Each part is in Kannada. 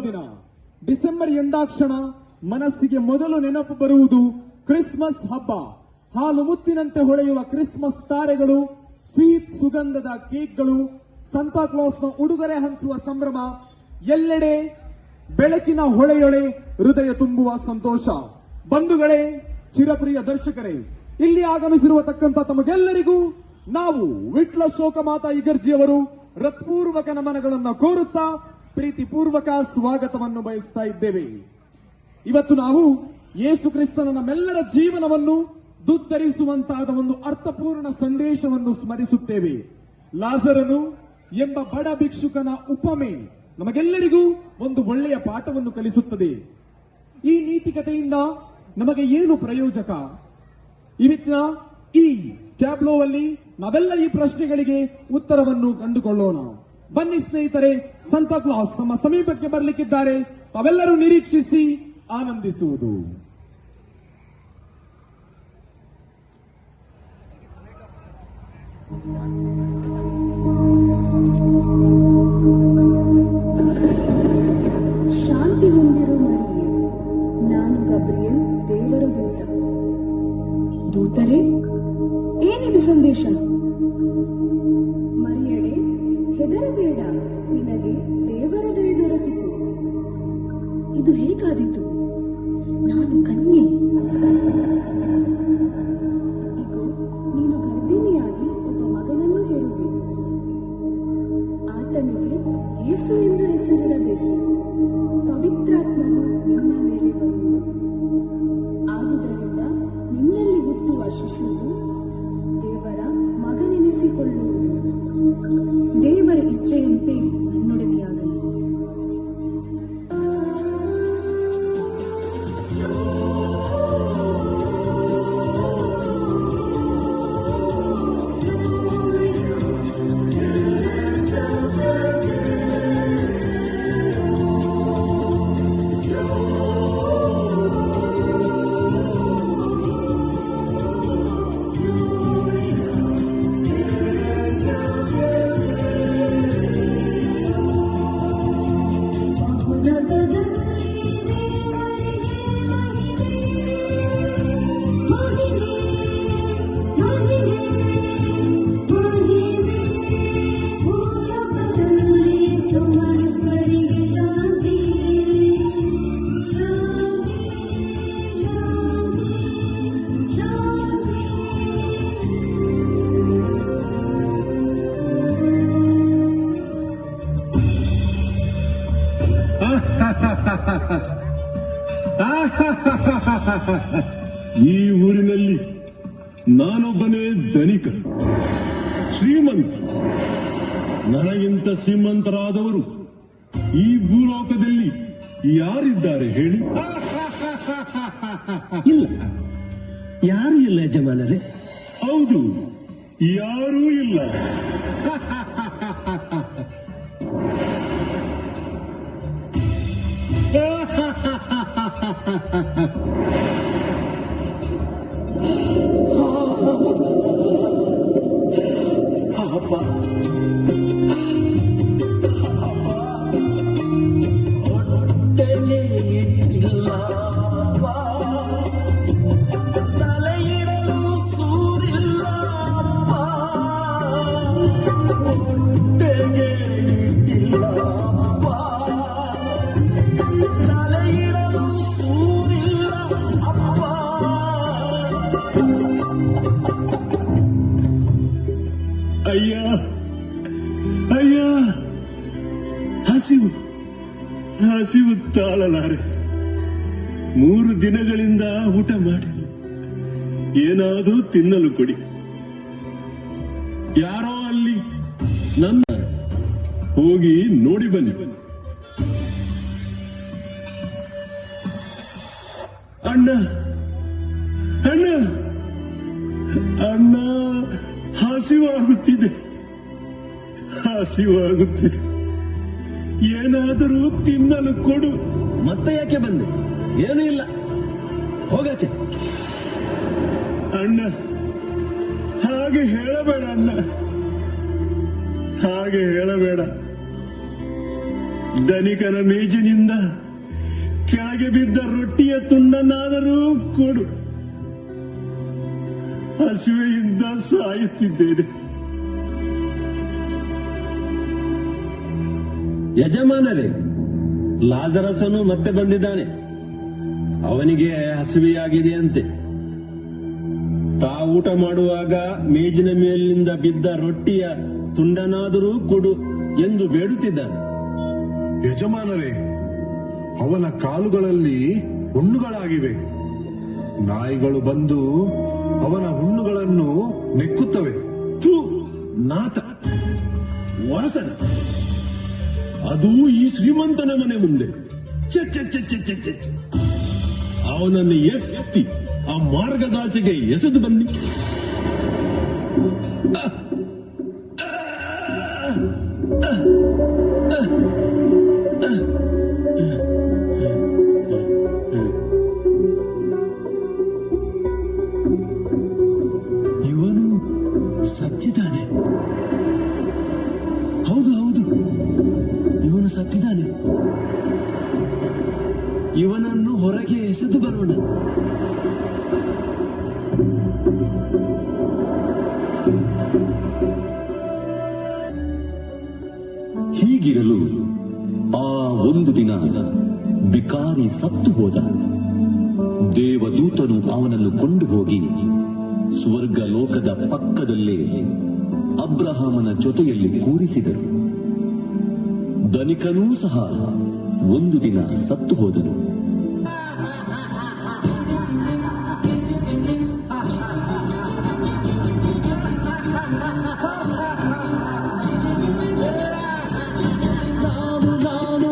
ದಿನ ಡಿಸೆಂಬರ್ ಎಂದಾಕ್ಷಣ ಮನಸ್ಸಿಗೆ ಮೊದಲು ನೆನಪು ಬರುವುದು ಕ್ರಿಸ್ಮಸ್ ಹಬ್ಬ. ಹಾಲು ಮುತ್ತಿನಂತೆ ಹೊಳೆಯುವ ಕ್ರಿಸ್ಮಸ್ ತಾರೆಗಳು, ಸ್ವೀಟ್ ಸುಗಂಧದ ಕೇಕ್ಗಳು, ಸಂತಾಕ್ಲಾಸ್ನ ಉಡುಗೊರೆ ಹಂಚುವ ಸಂಭ್ರಮ, ಎಲ್ಲೆಡೆ ಬೆಳಕಿನ ಹೊಳೆಯೊಳೆ ಹೃದಯ ತುಂಬುವ ಸಂತೋಷ. ಬಂಧುಗಳೇ, ಚಿರಪ್ರಿಯ ದರ್ಶಕರೇ, ಇಲ್ಲಿ ಆಗಮಿಸಿರುವತಕ್ಕಂಥ ತಮಗೆಲ್ಲರಿಗೂ ನಾವು ವಿಟ್ಲ ಶೋಕಮಾತಾ ಇಗರ್ಜಿಯವರು ಹೃತ್ಪೂರ್ವಕ ನಮನಗಳನ್ನು ಕೋರುತ್ತಾ ಪ್ರೀತಿಪೂರ್ವಕ ಸ್ವಾಗತವನ್ನು ಬಯಸ್ತಾ ಇದ್ದೇವೆ. ಇವತ್ತು ನಾವು ಯೇಸು ಕ್ರಿಸ್ತನ ನಮ್ಮೆಲ್ಲರ ಜೀವನವನ್ನು ದುತ್ತರಿಸುವಂತಾದ ಒಂದು ಅರ್ಥಪೂರ್ಣ ಸಂದೇಶವನ್ನು ಸ್ಮರಿಸುತ್ತೇವೆ. ಲಾಜರನು ಎಂಬ ಬಡ ಭಿಕ್ಷುಕನ ಉಪಮೆ ನಮಗೆಲ್ಲರಿಗೂ ಒಂದು ಒಳ್ಳೆಯ ಪಾಠವನ್ನು ಕಲಿಸುತ್ತದೆ. ಈ ನೀತಿಕತೆಯಿಂದ ನಮಗೆ ಏನು ಪ್ರಯೋಜಕ? ಇವತ್ತಿನ ಈ ಟ್ಯಾಬ್ಲೋವಲ್ಲಿ ನಾವೆಲ್ಲ ಈ ಪ್ರಶ್ನೆಗಳಿಗೆ ಉತ್ತರವನ್ನು ಕಂಡುಕೊಳ್ಳೋಣ. ಬನ್ನಿ ಸ್ನೇಹಿತರೆ, ಸಂತಾಕ್ಲಾಸ್ ನಮ್ಮ ಸಮೀಪಕ್ಕೆ ಬರಲಿಕ್ಕಿದ್ದಾರೆ. ತಾವೆಲ್ಲರೂ ನಿರೀಕ್ಷಿಸಿ ಆನಂದಿಸುವುದು. ಶಾಂತಿ ಹೊಂದಿರೋ ಮರಿಯೇ, ನಾನು ಗಬ್ರಿಯಲ್, ದೇವರ ದೂತ. ದೂತರೇ, ಏನಿದು ಸಂದೇಶ? ಮರಿಯಳೆ, ಹೆದರಬೇಡ, ನಿನಗೆ ದೇವರ ದಯೆ ದೊರಕಿತು. ಇದು ಹೇಗಾದೀತು? ನಾನು ಕನ್ಯೆ. ಇಗೋ, ನೀನು ಗರ್ಭಿಣಿಯಾಗಿ ಒಬ್ಬ ಮಗನನ್ನು ಹೆರುವೆ. ಆತನಿಗೆ ಯೇಸು ಎಂದು ಹೆಸರಿಡಬೇಕು. ಪವಿತ್ರಾತ್ಮನು ನಿನ್ನ ಮೇಲೆ ಬರುವುದು. ಆದುದರಿಂದ ನಿನ್ನಲ್ಲಿ ಹುಟ್ಟುವ ಶಿಶುವು ದೇವರ ಮಗನೆನಿಸಿಕೊಳ್ಳುವುದು. ದೇವರ ಇಚ್ಛೆಯಂತೆ ನನ್ನೊಡನೆಯಾಗಲಿ. ಈ ಊರಿನಲ್ಲಿ ನಾನೊಬ್ಬನೇ ಧನಿಕ, ಶ್ರೀಮಂತ. ನನಗಿಂತ ಶ್ರೀಮಂತರಾದವರು ಈ ಭೂಲೋಕದಲ್ಲಿ ಯಾರಿದ್ದಾರೆ ಹೇಳಿ? ಇಲ್ಲ, ಯಾರೂ ಇಲ್ಲ ಯಜಮಾನರೇ. ಹೌದು, ಯಾರೂ ಇಲ್ಲ. ಅಯ್ಯ ಅಯ್ಯ, ಹಸಿವು ತಾಳಲಾರೆ. 3 ದಿನಗಳಿಂದ ಊಟ ಮಾಡಿ ಏನಾದರೂ ತಿನ್ನಲು ಕೊಡಿ. ಯಾರೋ ಅಲ್ಲಿ ನನ್ನ ಹೋಗಿ ನೋಡಿ ಬನ್ನಿ. ಅಣ್ಣ ಅಣ್ಣ ಅಣ್ಣ, ಹಸಿವಾಗುತ್ತಿದೆ. ಏನಾದರೂ ತಿನ್ನಲು ಕೊಡು. ಮತ್ತೆ ಯಾಕೆ ಬಂದೆ? ಏನೂ ಇಲ್ಲ, ಹೋಗಾಚೆ. ಅಣ್ಣ, ಹಾಗೆ ಹೇಳಬೇಡ ಅಣ್ಣ, ಹಾಗೆ ಹೇಳಬೇಡ. ಧನಿಕನ ಮೇಜಿನಿಂದ ಕೆಳಗೆ ಬಿದ್ದ ರೊಟ್ಟಿಯ ತುಂಡನ್ನಾದರೂ ಕೊಡು. ಹಸಿವೆಯಿಂದ ಸಾಯುತ್ತಿದ್ದೇನೆ. ಯಜಮಾನರೇ, ಲಾಜರಸನು ಮತ್ತೆ ಬಂದಿದ್ದಾನೆ. ಅವನಿಗೆ ಹಸಿವೆಯಾಗಿದೆಯಂತೆ. ತಾ ಊಟ ಮಾಡುವಾಗ ಮೇಜಿನ ಮೇಲಿನಿಂದ ಬಿದ್ದ ರೊಟ್ಟಿಯ ತುಂಡನಾದರೂ ಕೊಡು ಎಂದು ಬೇಡುತ್ತಿದ್ದಾನೆ. ಯಜಮಾನರೇ, ಅವನ ಕಾಲುಗಳಲ್ಲಿ ಹುಣ್ಣುಗಳಾಗಿವೆ. ನಾಯಿಗಳು ಬಂದು ಅವನ ಹುಣ್ಣುಗಳನ್ನು ನೆಕ್ಕುತ್ತವೆ. ಥು, ನಾಥ ವಾಸನ, ಅದು ಈ ಶ್ರೀಮಂತನ ಮನೆ ಮುಂದೆ. ಛೆ, ಛೆ, ಛೆ, ಛೆ, ಛೆ, ಛೆ, ಛೆ. ಅವನನ್ನು ಎತ್ತಿ ಆ ಮಾರ್ಗದಾಚೆಗೆ ಎಸೆದು ಬನ್ನಿ. ಇವನು ಸತ್ತಿದ್ದಾನೆ. ಹೌದು ಹೌದು, ಇವನು ಸತ್ತಿದ್ದಾನೆ. ಇವನನ್ನು ಹೊರಗೆ ಎಸೆದು ಬರೋಣ. ಹೀಗಿರಲು ಆ ಒಂದು ದಿನ ಬಿಕಾರಿ ಸತ್ತು ಹೋದ. ದೇವದೂತನು ಅವನನ್ನು ಕೊಂಡು ಹೋಗಿ ಸ್ವರ್ಗ ಲೋಕದ ಪಕ್ಕದಲ್ಲೇ ಅಬ್ರಹಾಮನ ಜೊತೆಯಲ್ಲಿ ಕೂರಿಸಿದರು. ಧನಿಕನೂ ಸಹ ಒಂದು ದಿನ ಸತ್ತು ಹೋದನು.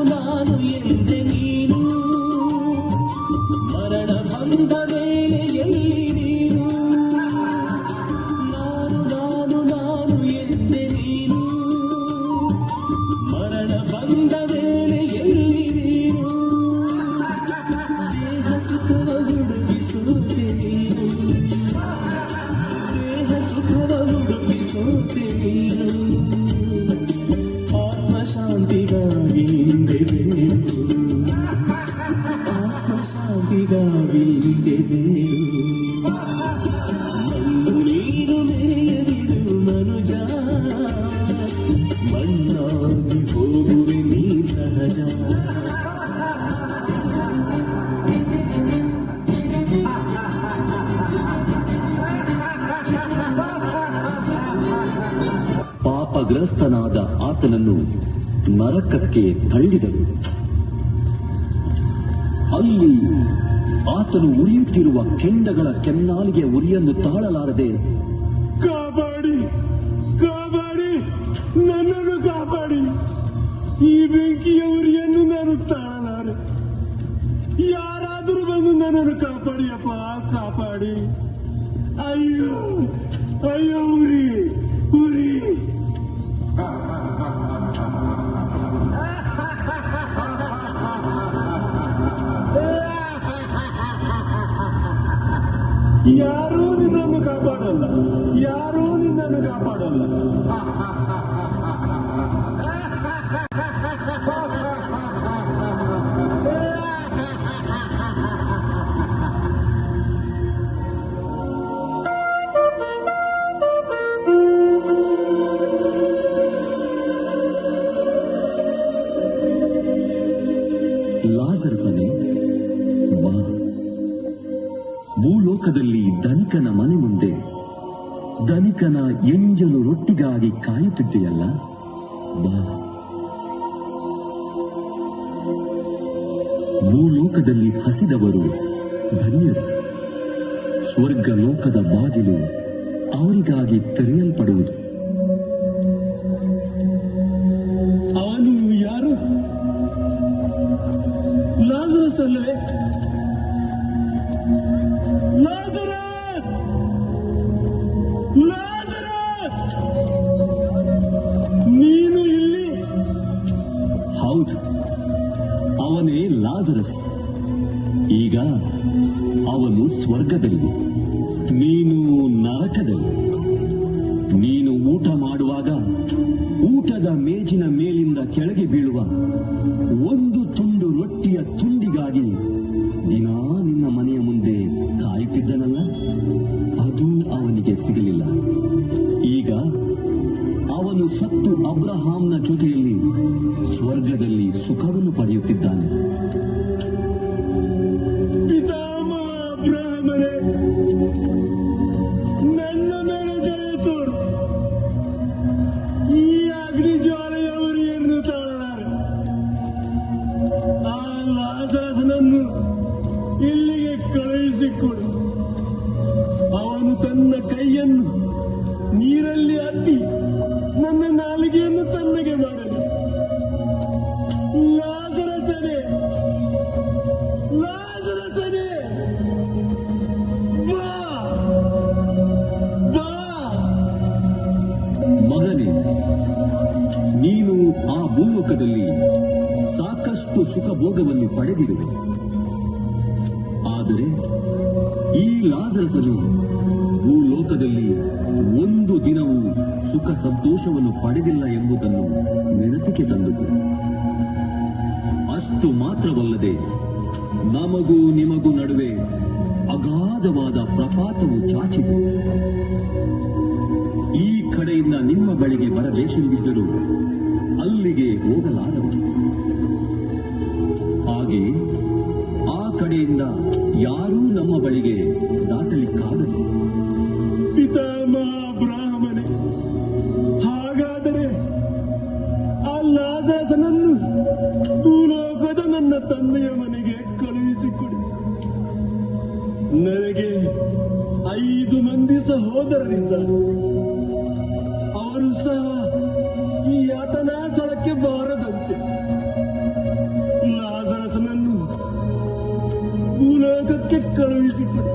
ನಾನು ಎಂದೆ ನೀನು, ಮರಣ ಬಂದ ಮೇಲೆ ಎಲ್ಲಿ ನೀನು. ನಾನು ಎಂದೆ ನೀನು, ಮರಣ ಬಂದ ಮೇಲೆ ಎಲ್ಲಿ ನೀನು. ದೇಹ ಸುಖವ ಹುಡುಕಿಸುತ್ತೆ ನೀನು, ದೇಹ ಸುಖವ ಹುಡುಕಿಸುತ್ತೆ ನೀನು. ಆತ್ಮಶಾಂತಿಗಾಗಿ ಹಿಂದೆ ಬೇರು, ಆತ್ಮಶಾಂತಿಗಾಗಿ ಹಿಂದೆ ಬೇರು. ಮಣ್ಣು ನೀರು ಮೇಯದಿರು ಮನುಜ, ಮಣ್ಣಾಗಿ ಹೋಗುವೆ ನೀ ಸಹಜ. ಪಾಪಗ್ರಸ್ತನಾದ ಆತನನ್ನು ನರಕಕ್ಕೆ ತಳ್ಳಿದರು. ಅಲ್ಲಿ ಆತನು ಉರಿಯುತ್ತಿರುವ ಕೆಂಡಗಳ ಕೆನ್ನಾಲಿಗೆ ಉರಿಯನ್ನು ತಾಳಲಾರದೆ, ಕಾಪಾಡಿ, ಕಾಪಾಡಿ, ನನ್ನನ್ನು ಕಾಪಾಡಿ. ಈ ಬೆಂಕಿಯ ಉರಿಯನ್ನು ನಾನು ತಾಳಲಾರೆ. ಯಾರಾದರೂ ಬಂದು ನನ್ನನ್ನು ಕಾಪಾಡಿಯಪ್ಪ, ಕಾಪಾಡಿ. ಅಯ್ಯೋ ಅಯ್ಯೋ, ಉರಿ ಉರಿ. ಯಾರೂ ನಿನ್ನನ್ನು ಕಾಪಾಡಲ್ಲ, ಯಾರೂ ನಿನ್ನನ್ನು ಕಾಪಾಡಲ್ಲ. ಲಾಜರಸನೇ, ಬಾ. ಭೂಲೋಕದಲ್ಲಿ ಧನಿಕನ ಮನೆ ಮುಂದೆ ಧನಿಕನ ಎಂಜಲು ರೊಟ್ಟಿಗಾಗಿ ಕಾಯುತ್ತಿದ್ದೆಯಲ್ಲ, ಬಾ. ಭೂಲೋಕದಲ್ಲಿ ಹಸಿದವರು ಧನ್ಯರು. ಸ್ವರ್ಗ ಲೋಕದ ಬಾಗಿಲು ಅವರಿಗಾಗಿ ತೆರೆಯಲ್ಪಡುವುದು. ಅವನು ಯಾರು? ಲಾಜರಸ್ ಅಲ್ಲವೇ? ಲಾಜರಸ್! ಲಾಜರಸ್! ನೀನು ಇಲ್ಲಿ? ಹೌದು, ಅವನೇ ಲಾಜರಸ್. ಈಗ ಅವನು ಸ್ವರ್ಗದಲ್ಲಿ, ನೀನು ನರಕದಲ್ಲಿ. ನೀನು ಊಟ ಮಾಡುವಾಗ ಊಟದ ಮೇಜಿನ ಮೇಲಿಂದ ಕೆಳಗೆ ಬೀಳುವ ಬರೆಯುತ್ತಿದ್ದಾನೆ. ಪಿತಾಮಹ ಬ್ರಾಹ್ಮಣೇ, ನನ್ನ ಮೇಲೆ ದಯೆ ತೋರು. ಈ ಅಗ್ನಿ ಜ್ವಾಲೆಯವರು ಏನು ತಾಳಲಾರೆ. ಆ ಲಾಜರಸನನ್ನು ಇಲ್ಲಿಗೆ ಕಳುಹಿಸಿಕೊಡು. ಅವನು ತನ್ನ ಕೈಯನ್ನು ನೀರಲ್ಲಿ ಹತ್ತಿ ನನ್ನ ನಾಲಿಗೆಯನ್ನು ತಣ್ಣಗೆ ಮಾಡಲಿ. ಲಾಜರಸನೇ, ಲಾಜರಸನೇ, ಬಾ ಬಾ. ಮಗನೇ, ನೀನು ಆ ಭೂಲೋಕದಲ್ಲಿ ಸಾಕಷ್ಟು ಸುಖಭೋಗವನ್ನು ಪಡೆದಿರುವೆ. ಆದರೆ ಈ ಲಾಜರಸನು ಭೂಲೋಕದಲ್ಲಿ ಒಂದು ದಿನವೂ ಸುಖ ಸಂತೋಷವನ್ನು ಪಡೆದಿಲ್ಲ ಎಂಬುದನ್ನು ನೆನಪಿಗೆ ತಂದುಕೋ. ಅಷ್ಟು ಮಾತ್ರವಲ್ಲದೆ ನಮಗೂ ನಿಮಗೂ ನಡುವೆ ಅಗಾಧವಾದ ಪ್ರಪಾತವು ಚಾಚಿದೆ. ಈ ಕಡೆಯಿಂದ ನಿಮ್ಮ ಬಳಿಗೆ ಬರಬೇಕೆಂದಿದ್ದರೂ ಅಲ್ಲಿಗೆ ಹೋಗಲಾರವು. ಹಾಗೆ ಆ ಕಡೆಯಿಂದ ಯಾರೂ ನಮ್ಮ ಬಳಿಗೆ ದಾಟಲಿಕ್ಕಾಗದು. ಪಿತಾಮಹ ಬ್ರಾಹ್ಮಣೆ, ಹಾಗಾದರೆ ಆ ಲಾಜರಸನನ್ನು ಭೂಲೋಕದ ನನ್ನ ತಂದೆಯ ಮನೆಗೆ ಕಳುಹಿಸಿಕೊಡಿ. ನನಗೆ 5 ಮಂದಿ ಸಹೋದರರಿದ್ದಾರೆ. ಅವರು ಸಹ ಈ ಯಾತನಾ ಸ್ಥಳಕ್ಕೆ ಬಾರದಂತೆ ಲಾಜರಸನನ್ನು ಭೂಲೋಕಕ್ಕೆ ಕಳುಹಿಸಿಕೊಡಿ.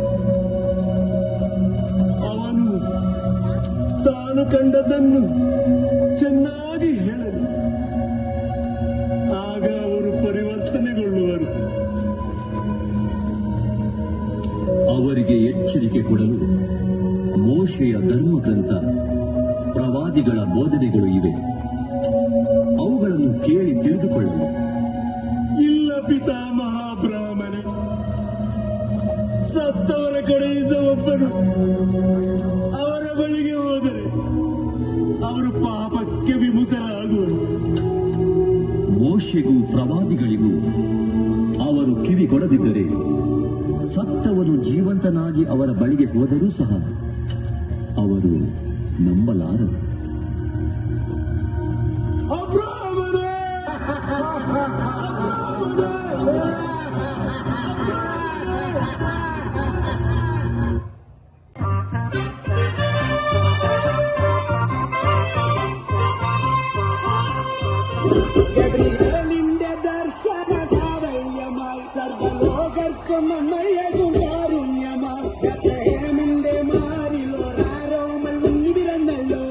ಅವನು ತಾನು ಕಂಡದ್ದನ್ನು ಚೆನ್ನಾಗಿ ಹೇಳಲಿ. ಆಗ ಅವರು ಪರಿವರ್ತನೆಗೊಳ್ಳುವರು. ಅವರಿಗೆ ಎಚ್ಚರಿಕೆ ಕೊಡಲು ಮೋಶೆಯ ಧರ್ಮಗ್ರಂಥ, ಪ್ರವಾದಿಗಳ ಬೋಧನೆಗಳು ಇವೆ. ಅವುಗಳನ್ನು ಕೇಳಿ ತಿಳಿದುಕೊಳ್ಳಲು. ಇಲ್ಲ ಪಿತಾಮಹ ಬ್ರಾಹ್ಮಣೆ, ಸತ್ತವರ ಕಡೆಯಿಂದ ಒಬ್ಬನು ಅವರ ಬಳಿಗೆ ಹೋದರೆ ಅವರು ಪಾಪಕ್ಕೆ ವಿಮುಖರಾಗುವರು. ಮೋಶೆಗೂ ಪ್ರವಾದಿಗಳಿಗೂ ಅವರು ಕಿವಿ ಕೊಡದಿದ್ದರೆ ಸತ್ತವನು ಜೀವಂತನಾಗಿ ಅವರ ಬಳಿಗೆ ಹೋದರೂ ಸಹ ಅವರು ನಂಬಲಾರರು. ಅಬ್ರಾಹ್ಮಣೇ, നിന്റെ ദർശന സാവല്യമായി സർവലോകർക്കും നന്മയതും കാരുണ്യമായി ബത്ലഹേമിന്റെ മാറിലൊരാരോമൽ മുന്നിവിരന്നല്ലോ.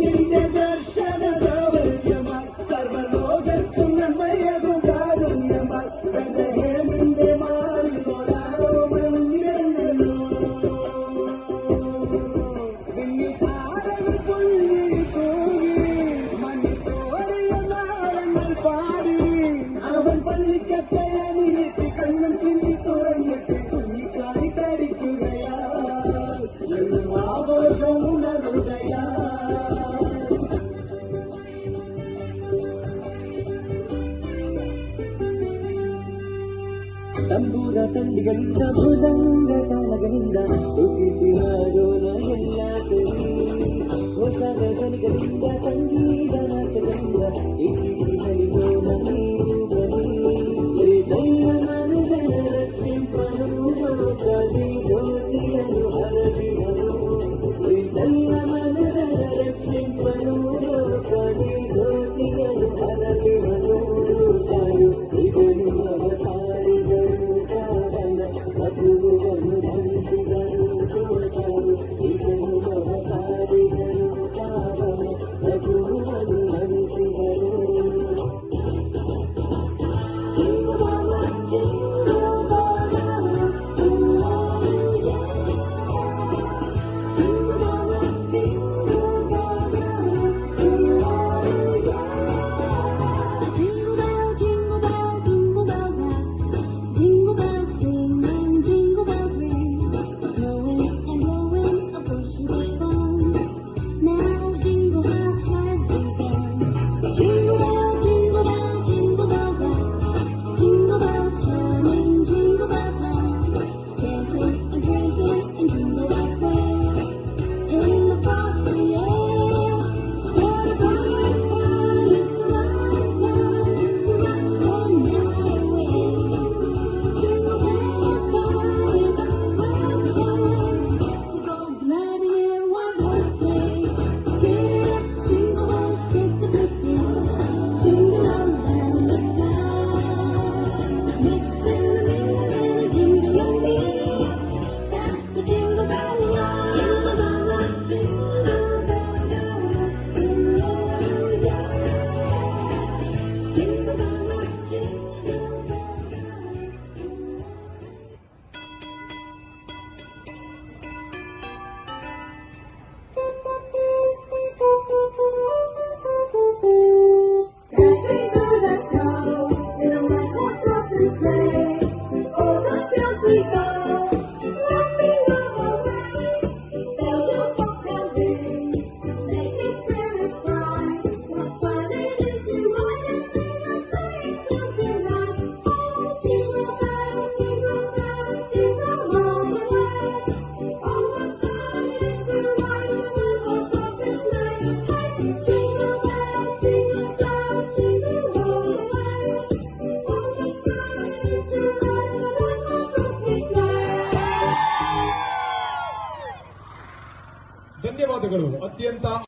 നിന്റെ ദർശന സാവല്യമായി സർവലോകർക്കും നന്മയതും കാരുണ്യമായി ബത്ലഹേമിന്റെ മാറിലൊരാരോമൽ മുന്നിവിരന്നല്ലോ. അവൻ പള്ളിക്കത്തയാനി നെറ്റി കണ്ണും ചിന്തി തുറന്നിട്ട് കുഞ്ഞിക്കാരി തടിക്കുകയാ, എന്നും ആഘോഷം ഉണരുകയാ. ತಂಬೂರ ತಂಡಿಗಳಿಂದ ಮೃದಂಗ ತಾಳಗಳಿಂದ ರುಚಿಸಿ ಹಾಡೋಣ ಎಲ್ಲ ಸರಿ. ಹೊಸ ಧ್ವನಿಗಳಿಂದ ಸಂಗೀತ ನಾಚಗಳಿಂದ ಇಚ್ಛಿಸಿ ನಲಿಯೋಣ ನೀವು ಬನ್ನಿ. ಮನುಜನ ರಕ್ಷಿಂಪನು ಲೋಕದಿ ಜ್ಯೋತಿಯನ್ನು ಹರಡಿದನು. ಮನುಜನ ರಕ್ಷಿಂಪನು ಲೋಕದಿ ಜ್ಯೋತಿಯನ್ನು ಹರಡಿದನು.